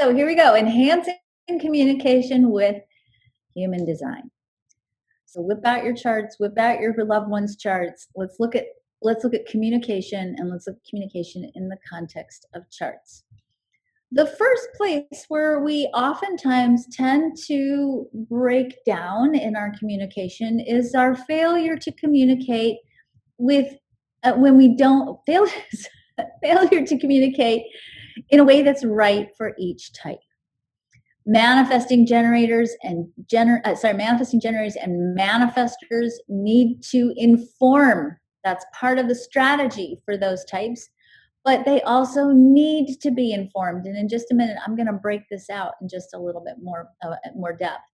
So here we go, enhancing communication with human design. So whip out your charts, whip out your loved ones' charts. Let's look at communication, and let's look at communication in the context of charts. The first place where we oftentimes tend to break down in our communication is our failure to communicate with when we don't fail failure to communicate in a way that's right for each type. Manifesting generators and manifestors need to inform. That's part of the strategy for those types, but they also need to be informed. And in just a minute, I'm going to break this out in just a little bit more depth.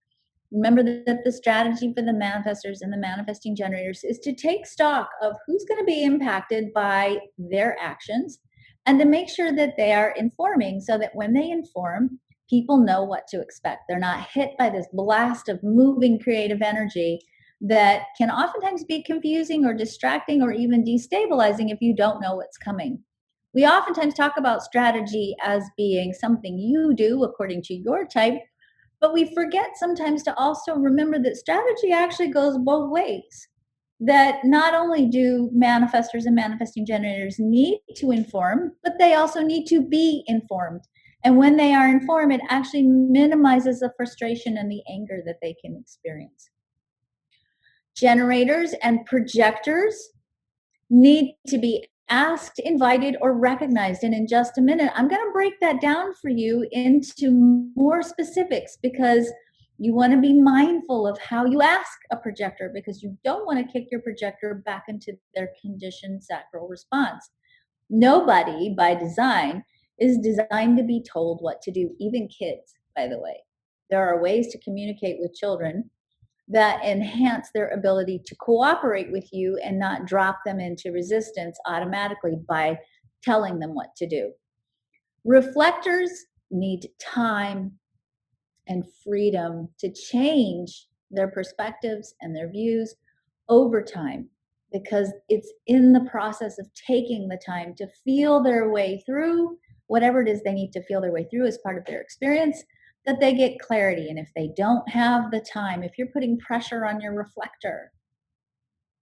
Remember that the strategy for the manifestors and the manifesting generators is to take stock of who's going to be impacted by their actions and to make sure that they are informing, so that when they inform, people know what to expect. They're not hit by this blast of moving creative energy that can oftentimes be confusing or distracting or even destabilizing if you don't know what's coming. We oftentimes talk about strategy as being something you do according to your type, but we forget sometimes to also remember that strategy actually goes both ways. That not only do manifestors and manifesting generators need to inform, but they also need to be informed. And when they are informed, it actually minimizes the frustration and the anger that they can experience. Generators and projectors need to be asked, invited, or recognized. And in just a minute, I'm going to break that down for you into more specifics, because you want to be mindful of how you ask a projector, because you don't want to kick your projector back into their conditioned sacral response. Nobody by design is designed to be told what to do, even kids, by the way. There are ways to communicate with children that enhance their ability to cooperate with you and not drop them into resistance automatically by telling them what to do. Reflectors need time and freedom to change their perspectives and their views over time, because it's in the process of taking the time to feel their way through whatever it is they need to feel their way through as part of their experience, that they get clarity. And if they don't have the time, if you're putting pressure on your reflector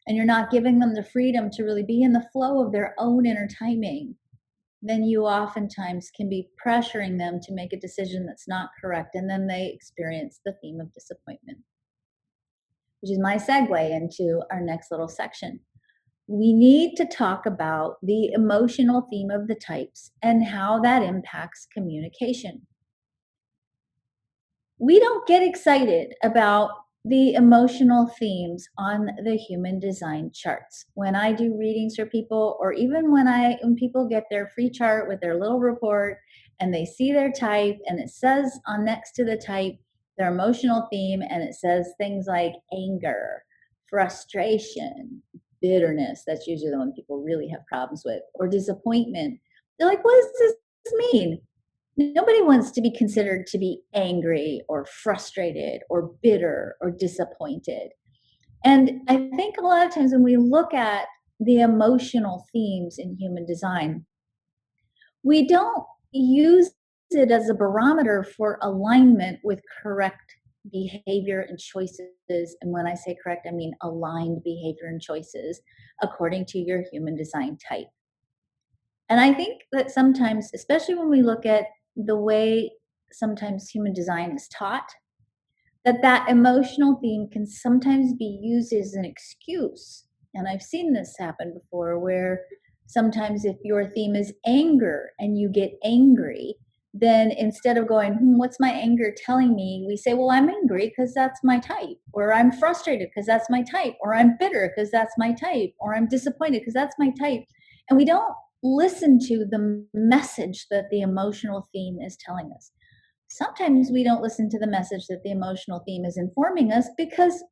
and you're not giving them the freedom to really be in the flow of their own inner timing, then you oftentimes can be pressuring them to make a decision that's not correct. And then they experience the theme of disappointment, which is my segue into our next little section. We need to talk about the emotional theme of the types and how that impacts communication. We don't get excited about the emotional themes on the human design charts. When I do readings for people, or even when people get their free chart with their little report and they see their type and it says on next to the type their emotional theme, and it says things like anger, frustration, bitterness — that's usually the one people really have problems with — or disappointment. They're like, what does this mean? Nobody wants to be considered to be angry or frustrated or bitter or disappointed. And I think a lot of times when we look at the emotional themes in human design, we don't use it as a barometer for alignment with correct behavior and choices. And when I say correct, I mean aligned behavior and choices according to your human design type. And I think that sometimes, especially when we look at the way sometimes human design is taught, that emotional theme can sometimes be used as an excuse. And I've seen this happen before, where sometimes if your theme is anger and you get angry, then instead of going, what's my anger telling me? We say, well, I'm angry because that's my type, or I'm frustrated because that's my type, or I'm bitter because that's my type, or I'm disappointed because that's my type. And we don't listen to the message that the emotional theme is telling us. Sometimes we don't listen to the message that the emotional theme is informing us because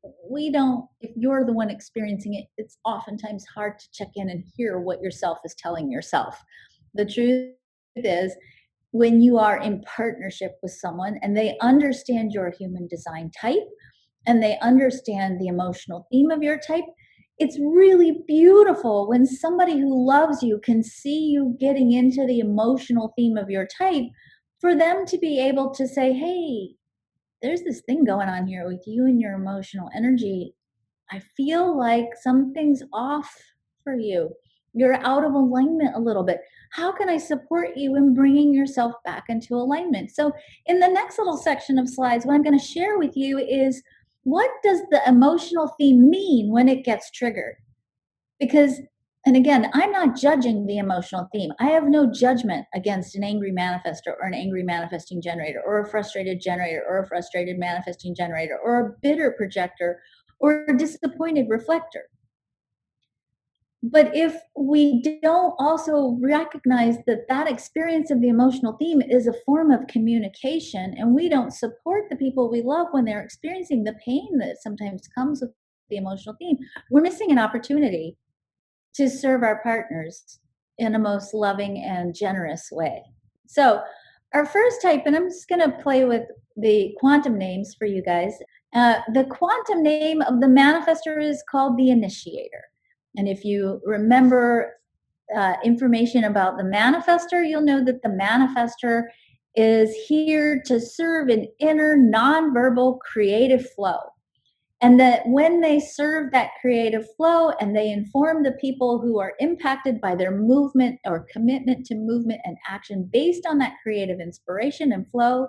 if you're the one experiencing it, it's oftentimes hard to check in and hear what yourself is telling yourself. The truth is, when you are in partnership with someone and they understand your human design type and they understand the emotional theme of your type, it's really beautiful when somebody who loves you can see you getting into the emotional theme of your type, for them to be able to say, hey, there's this thing going on here with you and your emotional energy. I feel like something's off for you. You're out of alignment a little bit. How can I support you in bringing yourself back into alignment? So, in the next little section of slides, what I'm going to share with you is what does the emotional theme mean when it gets triggered? Because, and again, I'm not judging the emotional theme. I have no judgment against an angry manifestor or an angry manifesting generator or a frustrated generator or a frustrated manifesting generator or a bitter projector or a disappointed reflector. But if we don't also recognize that that experience of the emotional theme is a form of communication, and we don't support the people we love when they're experiencing the pain that sometimes comes with the emotional theme, we're missing an opportunity to serve our partners in a most loving and generous way. So, our first type, and I'm just going to play with the quantum names for you guys. The quantum name of the manifestor is called the Initiator. And if you remember information about the manifestor, you'll know that the manifestor is here to serve an inner nonverbal creative flow. And that when they serve that creative flow and they inform the people who are impacted by their movement or commitment to movement and action based on that creative inspiration and flow,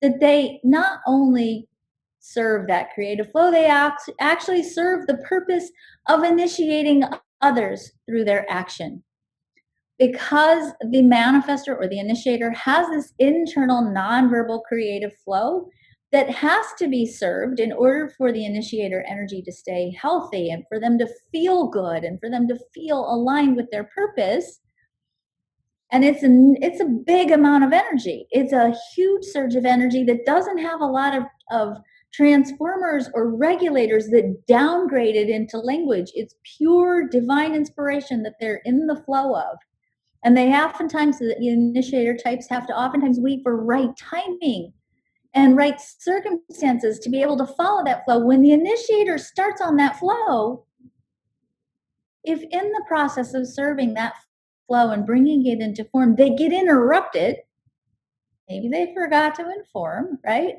that they not only serve that creative flow, they actually serve the purpose of initiating others through their action. Because the manifestor or the initiator has this internal nonverbal creative flow that has to be served in order for the initiator energy to stay healthy and for them to feel good and for them to feel aligned with their purpose. And it's a big amount of energy. It's a huge surge of energy that doesn't have a lot of transformers or regulators that downgrade it into language. It's pure divine inspiration that they're in the flow of. And they oftentimes, the initiator types have to oftentimes wait for right timing and right circumstances to be able to follow that flow. When the initiator starts on that flow, if in the process of serving that flow and bringing it into form, they get interrupted, maybe they forgot to inform, right?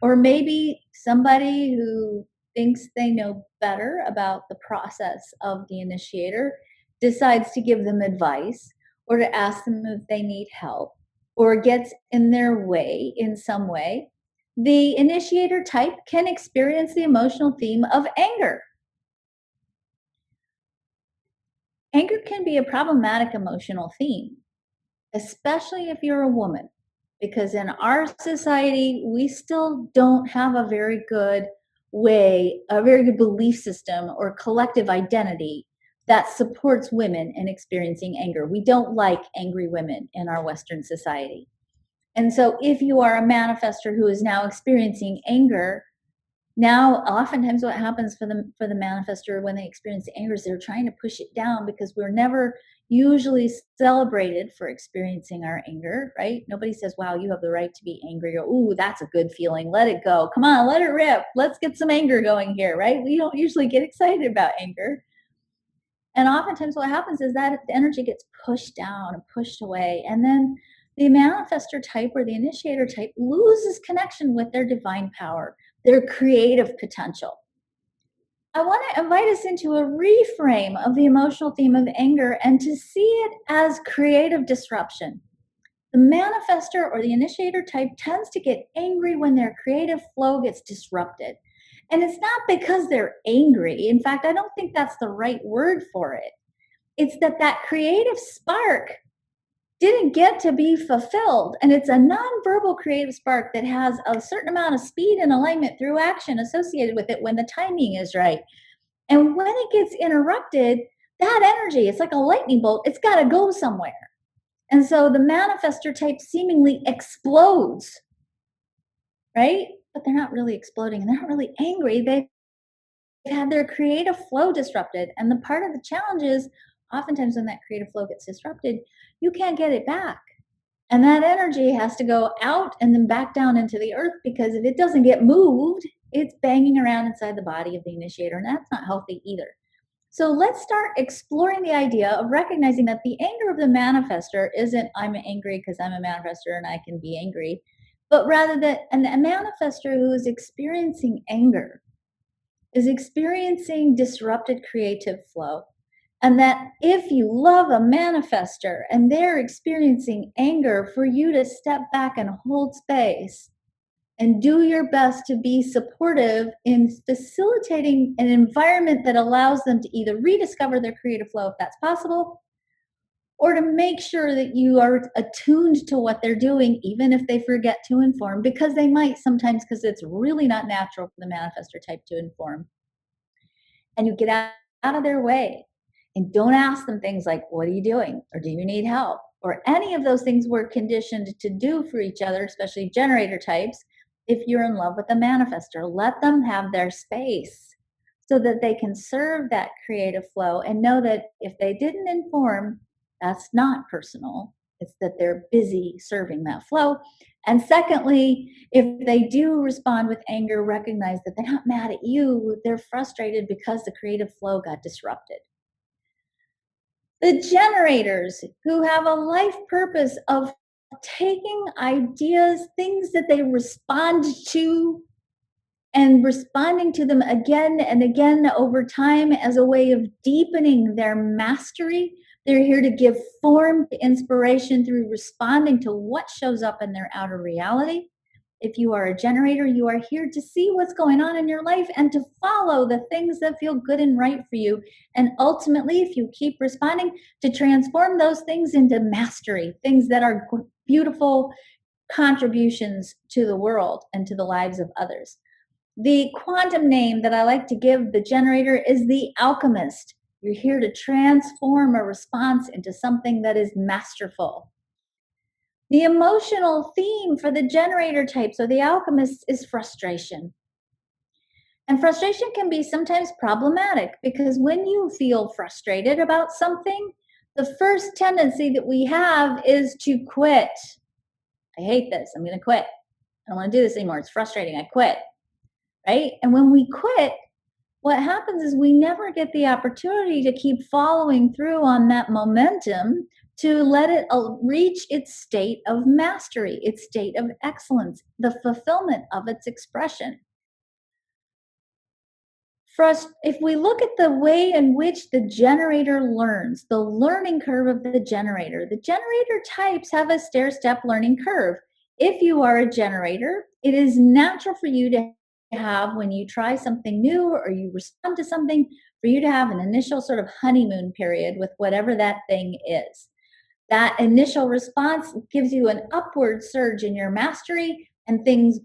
Or maybe somebody who thinks they know better about the process of the initiator decides to give them advice or to ask them if they need help or gets in their way in some way, the initiator type can experience the emotional theme of anger. Anger can be a problematic emotional theme, especially if you're a woman, because in our society, we still don't have a very good way, a very good belief system or collective identity that supports women in experiencing anger. We don't like angry women in our Western society. And so if you are a manifestor who is now experiencing anger, now oftentimes what happens for the manifestor when they experience anger is they're trying to push it down because we're never usually celebrated for experiencing our anger, right? Nobody says, wow, you have the right to be angry, or ooh, that's a good feeling, let it go, come on, let it rip, let's get some anger going here, right? We don't usually get excited about anger. And oftentimes what happens is that the energy gets pushed down and pushed away, and then the manifestor type or the initiator type loses connection with their divine power, their creative potential. I want to invite us into a reframe of the emotional theme of anger and to see it as creative disruption. The manifestor or the initiator type tends to get angry when their creative flow gets disrupted. And it's not because they're angry. In fact, I don't think that's the right word for it. It's that creative spark didn't get to be fulfilled. And it's a nonverbal creative spark that has a certain amount of speed and alignment through action associated with it when the timing is right. And when it gets interrupted, that energy, it's like a lightning bolt, it's got to go somewhere. And so the manifestor type seemingly explodes, right? But they're not really exploding and they're not really angry. They've had their creative flow disrupted. And the part of the challenge is oftentimes when that creative flow gets disrupted, you can't get it back. And that energy has to go out and then back down into the earth, because if it doesn't get moved, it's banging around inside the body of the initiator, and that's not healthy either. So let's start exploring the idea of recognizing that the anger of the manifester isn't I'm angry because I'm a manifester and I can be angry, but rather that a manifester who is experiencing anger is experiencing disrupted creative flow. And that if you love a manifester and they're experiencing anger, for you to step back and hold space and do your best to be supportive in facilitating an environment that allows them to either rediscover their creative flow if that's possible, or to make sure that you are attuned to what they're doing, even if they forget to inform, because they might sometimes, because it's really not natural for the manifestor type to inform. And you get out of their way and don't ask them things like, what are you doing? Or do you need help? Or any of those things we're conditioned to do for each other, especially generator types. If you're in love with a manifestor, let them have their space so that they can serve that creative flow and know that if they didn't inform, that's not personal. It's that they're busy serving that flow. And secondly, if they do respond with anger, recognize that they're not mad at you, they're frustrated because the creative flow got disrupted. The generators who have a life purpose of taking ideas, things that they respond to, and responding to them again and again over time as a way of deepening their mastery. They're here to give form to inspiration through responding to what shows up in their outer reality. If you are a generator, you are here to see what's going on in your life and to follow the things that feel good and right for you. And ultimately, if you keep responding, to transform those things into mastery, things that are beautiful contributions to the world and to the lives of others. The quantum name that I like to give the generator is the Alchemist. You're here to transform a response into something that is masterful. The emotional theme for the generator types or the alchemists is frustration. And frustration can be sometimes problematic because when you feel frustrated about something, the first tendency that we have is to quit. I hate this. I'm going to quit. I don't want to do this anymore. It's frustrating. I quit. Right? And when we quit, what happens is we never get the opportunity to keep following through on that momentum to let it reach its state of mastery, its state of excellence, the fulfillment of its expression. If we look at the way in which the generator learns, the learning curve of the generator types have a stair-step learning curve. If you are a generator, it is natural for you to have, when you try something new or you respond to something, for you to have an initial sort of honeymoon period with whatever that thing is. That initial response gives you an upward surge in your mastery, and things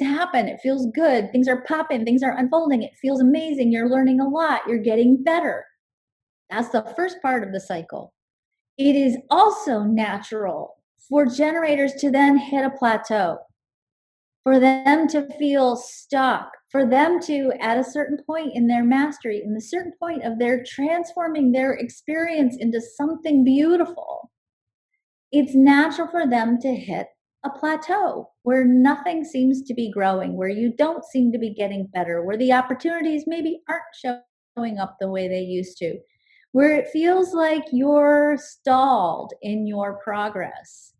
happen. It feels good. Things are popping. Things are unfolding. It feels amazing. You're learning a lot. You're getting better. That's the first part of the cycle. It is also natural for generators to then hit a plateau, for them to feel stuck, for them to, at a certain point in their mastery, in a certain point of their transforming their experience into something beautiful, it's natural for them to hit a plateau where nothing seems to be growing, where you don't seem to be getting better, where the opportunities maybe aren't showing up the way they used to, where it feels like you're stalled in your progress.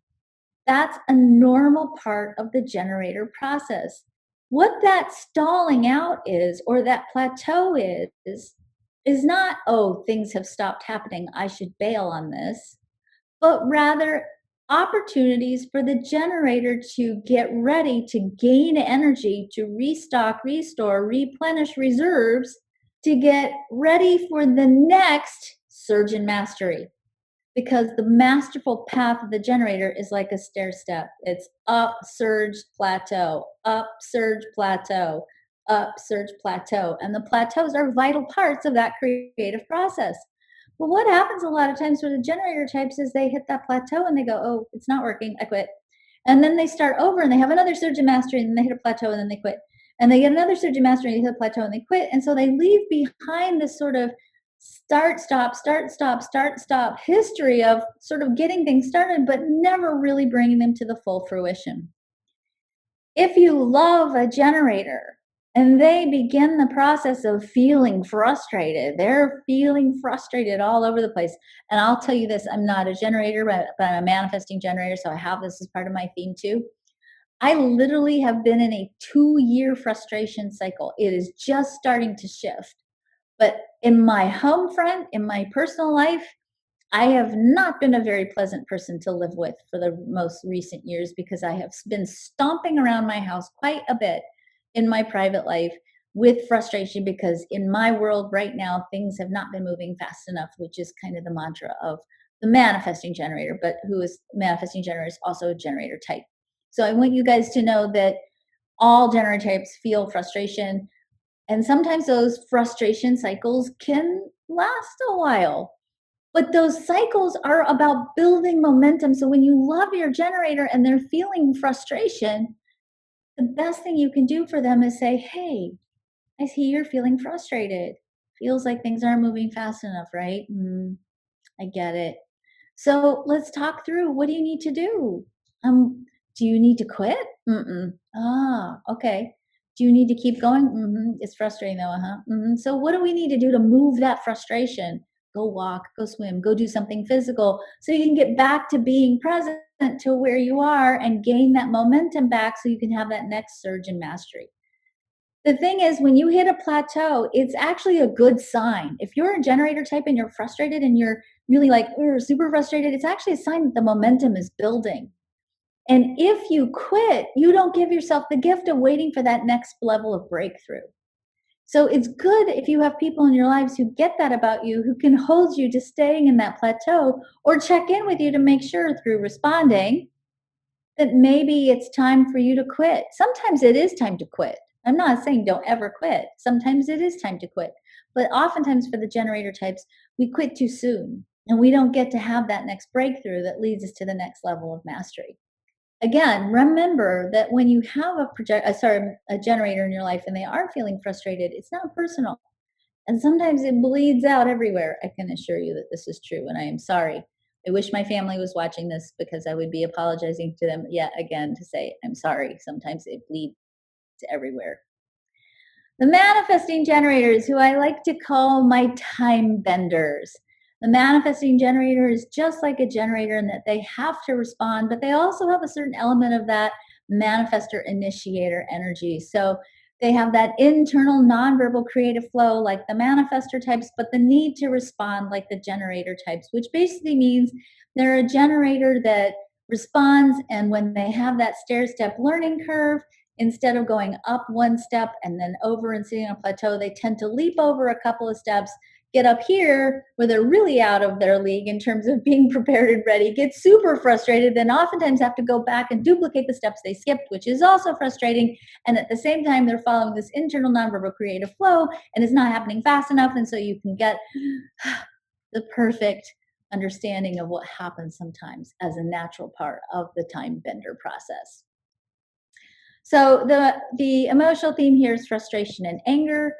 That's a normal part of the generator process. What that stalling out is, or that plateau is not, oh, things have stopped happening, I should bail on this, but rather opportunities for the generator to get ready to gain energy, to restock, restore, replenish reserves, to get ready for the next surge in mastery. Because the masterful path of the generator is like a stair step. It's up, surge, plateau, up, surge, plateau, up, surge, plateau. And the plateaus are vital parts of that creative process. Well, what happens a lot of times with the generator types is they hit that plateau and they go, oh, it's not working, I quit. And then they start over and they have another surge in mastery and then they hit a plateau and then they quit. And they get another surge in mastery and they hit a plateau and they quit. And so they leave behind this sort of start, stop history of sort of getting things started, but never really bringing them to the full fruition. If you love a generator, And they begin the process of feeling frustrated. They're feeling frustrated all over the place. And I'll tell you this, I'm not a generator, but I'm a manifesting generator. So I have this as part of my theme too. I literally have been in a 2-year frustration cycle. It is just starting to shift. But in my home front, in my personal life, I have not been a very pleasant person to live with for the most recent years because I have been stomping around my house quite a bit in my private life with frustration because in my world right now, things have not been moving fast enough, which is kind of the mantra of the manifesting generator, but who is manifesting generator is also a generator type. So I want you guys to know that all generator types feel frustration. And sometimes those frustration cycles can last a while. But those cycles are about building momentum. So when you love your generator and they're feeling frustration, the best thing you can do for them is say, hey, I see you're feeling frustrated. Feels like things aren't moving fast enough, right? I get it. So let's talk through, what do you need to do? Do you need to quit? Mm-mm. Ah, okay. Do you need to keep going? It's frustrating though, huh? So what do we need to do to move that frustration? Go walk, go swim, go do something physical so you can get back to being present to where you are and gain that momentum back so you can have that next surge in mastery. The thing is, when you hit a plateau, it's actually a good sign. If you're a generator type and you're frustrated and you're really like super frustrated, it's actually a sign that the momentum is building. And if you quit, you don't give yourself the gift of waiting for that next level of breakthrough. So it's good if you have people in your lives who get that about you, who can hold you to staying in that plateau or check in with you to make sure through responding that maybe it's time for you to quit. Sometimes it is time to quit. I'm not saying don't ever quit. Sometimes it is time to quit. But oftentimes for the generator types, we quit too soon and we don't get to have that next breakthrough that leads us to the next level of mastery. Again, remember that when you have a generator in your life and they are feeling frustrated, it's not personal. And sometimes it bleeds out everywhere. I can assure you that this is true, and I am sorry. I wish my family was watching this because I would be apologizing to them yet again to say, I'm sorry. Sometimes it bleeds everywhere. The manifesting generators, who I like to call my time benders. The manifesting generator is just like a generator in that they have to respond, but they also have a certain element of that manifestor initiator energy. So they have that internal nonverbal creative flow like the manifestor types, but the need to respond like the generator types, which basically means they're a generator that responds. And when they have that stair step learning curve, instead of going up one step and then over and sitting on a plateau, they tend to leap over a couple of steps, get up here where they're really out of their league in terms of being prepared and ready, get super frustrated, then oftentimes have to go back and duplicate the steps they skipped, which is also frustrating. And at the same time, they're following this internal nonverbal creative flow and it's not happening fast enough. And so you can get the perfect understanding of what happens sometimes as a natural part of the time bender process. So the emotional theme here is frustration and anger,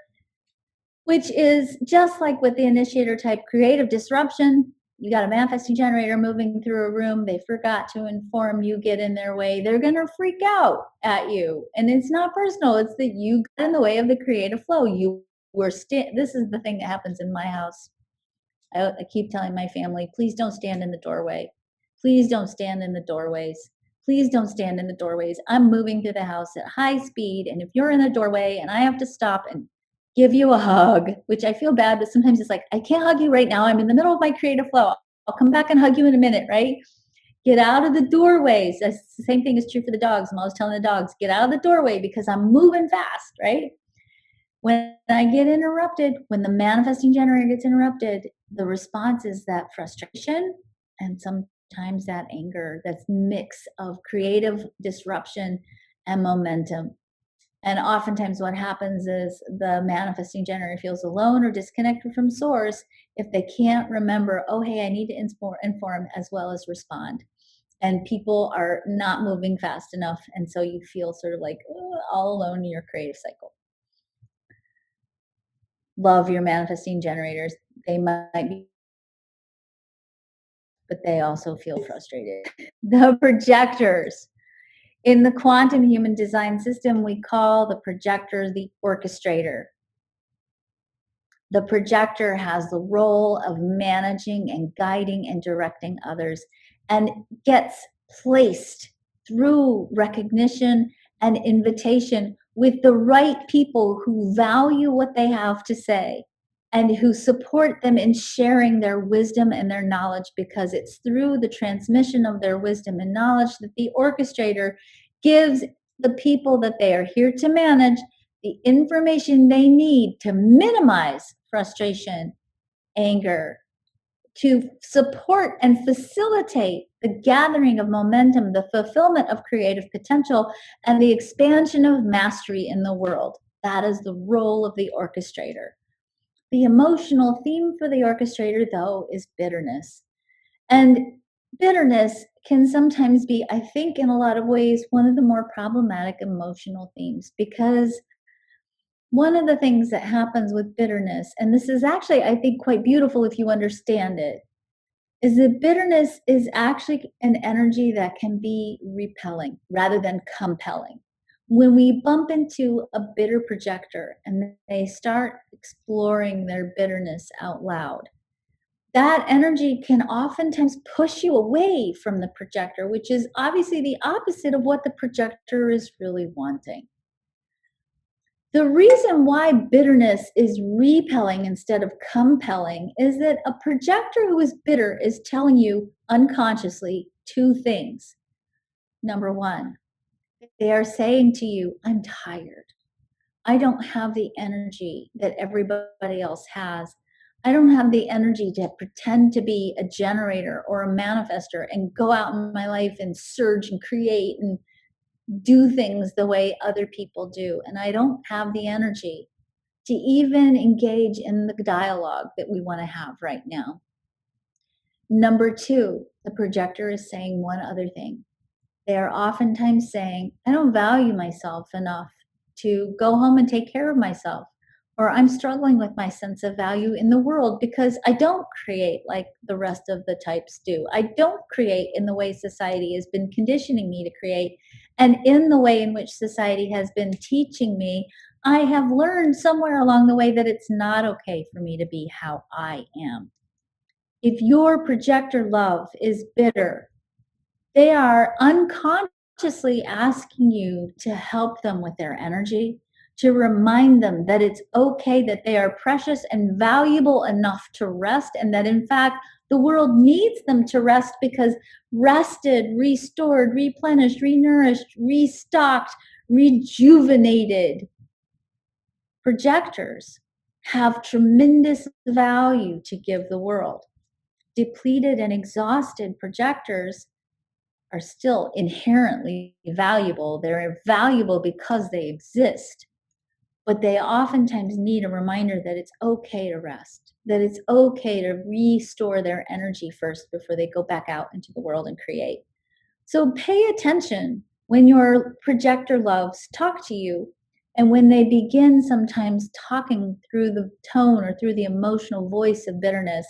which is just like with the initiator type creative disruption. You got a manifesting generator moving through a room. They forgot to inform you, get in their way. They're going to freak out at you. And it's not personal. It's that you got in the way of the creative flow. This is the thing that happens in my house. I keep telling my family, please don't stand in the doorway. Please don't stand in the doorways. Please don't stand in the doorways. I'm moving through the house at high speed. And if you're in the doorway and I have to stop and give you a hug, which I feel bad, but sometimes it's like, I can't hug you right now. I'm in the middle of my creative flow. I'll come back and hug you in a minute, right? Get out of the doorways. That's the same thing is true for the dogs. I'm always telling the dogs, get out of the doorway because I'm moving fast, right? When I get interrupted, when the manifesting generator gets interrupted, the response is that frustration and sometimes that anger, that's mix of creative disruption and momentum. And oftentimes what happens is the manifesting generator feels alone or disconnected from source if they can't remember, oh, hey, I need to inform as well as respond. And people are not moving fast enough. And so you feel sort of like all alone in your creative cycle. Love your manifesting generators. They might be, but they also feel frustrated. The projectors. In the quantum human design system, we call the projector the orchestrator. The projector has the role of managing and guiding and directing others and gets placed through recognition and invitation with the right people who value what they have to say and who support them in sharing their wisdom and their knowledge, because it's through the transmission of their wisdom and knowledge that the orchestrator gives the people that they are here to manage the information they need to minimize frustration, anger, to support and facilitate the gathering of momentum, the fulfillment of creative potential, and the expansion of mastery in the world. That is the role of the orchestrator. The emotional theme for the orchestrator, though, is bitterness. And bitterness can sometimes be, I think, in a lot of ways, one of the more problematic emotional themes, because one of the things that happens with bitterness, and this is actually, I think, quite beautiful if you understand it, is that bitterness is actually an energy that can be repelling rather than compelling. When we bump into a bitter projector and they start exploring their bitterness out loud, that energy can oftentimes push you away from the projector, which is obviously the opposite of what the projector is really wanting. The reason why bitterness is repelling instead of compelling is that a projector who is bitter is telling you unconsciously two things. Number one, they are saying to you, I'm tired. I don't have the energy that everybody else has. I don't have the energy to pretend to be a generator or a manifester and go out in my life and surge and create and do things the way other people do. And I don't have the energy to even engage in the dialogue that we want to have right now. Number two, the projector is saying one other thing. They are oftentimes saying, I don't value myself enough to go home and take care of myself. Or I'm struggling with my sense of value in the world because I don't create like the rest of the types do. I don't create in the way society has been conditioning me to create. And in the way in which society has been teaching me, I have learned somewhere along the way that it's not okay for me to be how I am. If your projector love is bitter, they are unconsciously asking you to help them with their energy, to remind them that it's okay, that they are precious and valuable enough to rest, and that in fact, the world needs them to rest, because rested, restored, replenished, renourished, restocked, rejuvenated projectors have tremendous value to give the world. Depleted and exhausted projectors are still inherently valuable. They're valuable because they exist, but they oftentimes need a reminder that it's okay to rest, that it's okay to restore their energy first before they go back out into the world and create. So pay attention when your projector loves talk to you, and when they begin sometimes talking through the tone or through the emotional voice of bitterness.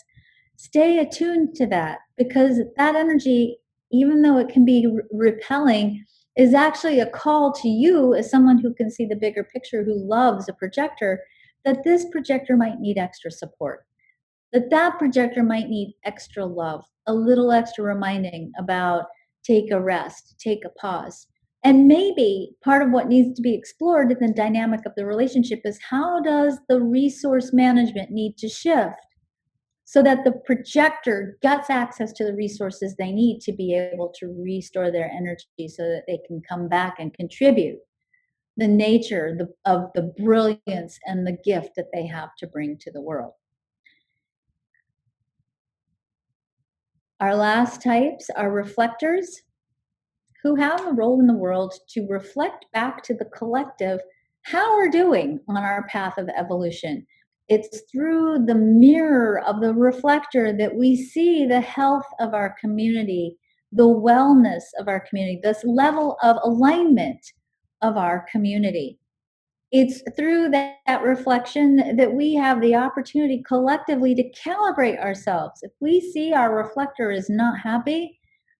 Stay attuned to that, because that energy, even though it can be repelling, is actually a call to you as someone who can see the bigger picture, who loves a projector, that this projector might need extra support, that projector might need extra love, a little extra reminding about take a rest, take a pause. And maybe part of what needs to be explored in the dynamic of the relationship is, how does the resource management need to shift so that the projector gets access to the resources they need to be able to restore their energy, so that they can come back and contribute the nature of the brilliance and the gift that they have to bring to the world. Our last types are reflectors, who have a role in the world to reflect back to the collective how we're doing on our path of evolution. It's through the mirror of the reflector that we see the health of our community, the wellness of our community, this level of alignment of our community. It's through that reflection that we have the opportunity collectively to calibrate ourselves. If we see our reflector is not happy,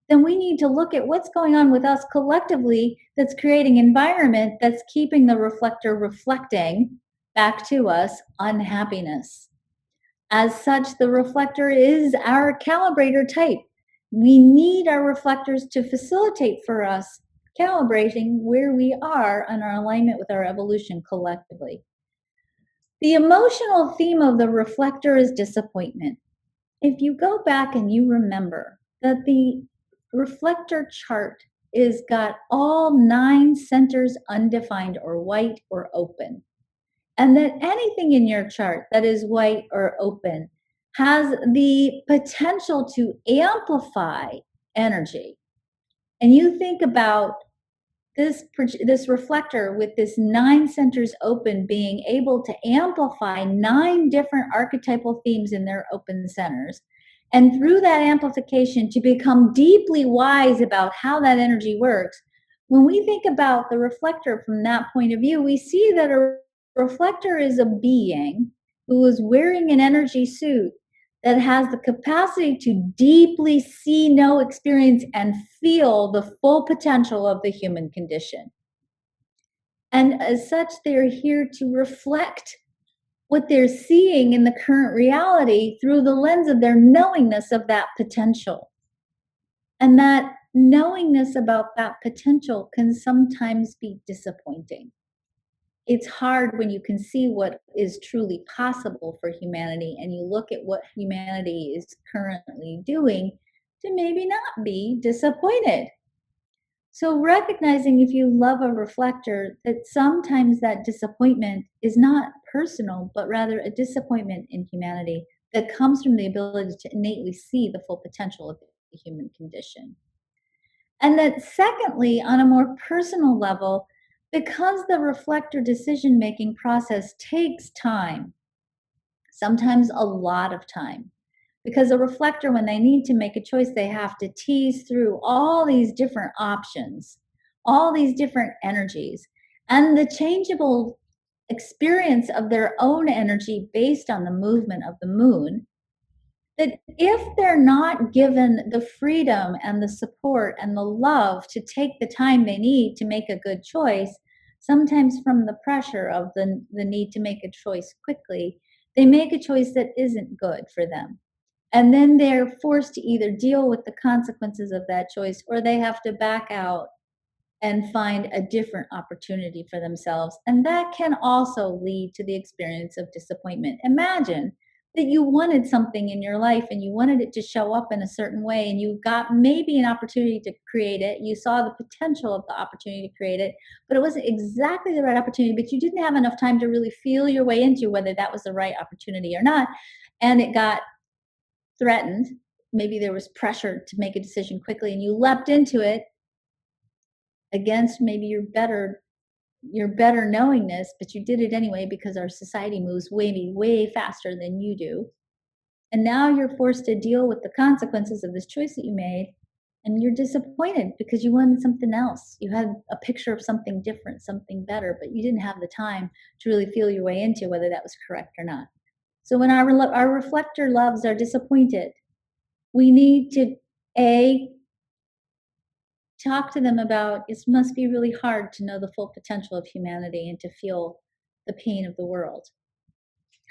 then we need to look at what's going on with us collectively that's creating environment that's keeping the reflector reflecting back to us unhappiness. As such, the reflector is our calibrator type. We need our reflectors to facilitate for us calibrating where we are on our alignment with our evolution collectively. The emotional theme of the reflector is disappointment. If you go back and you remember that the reflector chart is got all 9 centers undefined or white or open, and that anything in your chart that is white or open has the potential to amplify energy. And you think about this reflector with this 9 centers open being able to amplify 9 different archetypal themes in their open centers, and through that amplification to become deeply wise about how that energy works. When we think about the reflector from that point of view, we see that a reflector is a being who is wearing an energy suit that has the capacity to deeply see, know, experience, and feel the full potential of the human condition. And as such, they're here to reflect what they're seeing in the current reality through the lens of their knowingness of that potential. And that knowingness about that potential can sometimes be disappointing. It's hard when you can see what is truly possible for humanity and you look at what humanity is currently doing to maybe not be disappointed. So, recognizing if you love a reflector, that sometimes that disappointment is not personal, but rather a disappointment in humanity that comes from the ability to innately see the full potential of the human condition. And that, secondly, on a more personal level, because the reflector decision making process takes time, sometimes a lot of time, because a reflector, when they need to make a choice, they have to tease through all these different options, all these different energies, and the changeable experience of their own energy based on the movement of the moon. That if they're not given the freedom and the support and the love to take the time they need to make a good choice, sometimes from the pressure of the need to make a choice quickly, they make a choice that isn't good for them. And then they're forced to either deal with the consequences of that choice or they have to back out and find a different opportunity for themselves. And that can also lead to the experience of disappointment. Imagine that you wanted something in your life and you wanted it to show up in a certain way, and you got maybe an opportunity to create it. You saw the potential of the opportunity to create it, but it wasn't exactly the right opportunity, but you didn't have enough time to really feel your way into whether that was the right opportunity or not. And it got threatened. Maybe there was pressure to make a decision quickly and you leapt into it against maybe your better knowingness, but you did it anyway because our society moves way faster than you do. And now you're forced to deal with the consequences of this choice that you made, and you're disappointed because you wanted something else. You had a picture of something different, something better, but you didn't have the time to really feel your way into whether that was correct or not. So when our reflector loves are disappointed, we need to talk to them about it must be really hard to know the full potential of humanity and to feel the pain of the world.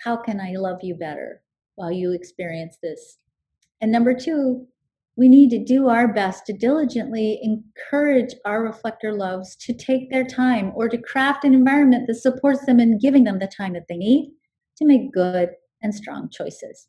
How can I love you better while you experience this? And number 2, we need to do our best to diligently encourage our reflector loves to take their time or to craft an environment that supports them in giving them the time that they need to make good and strong choices.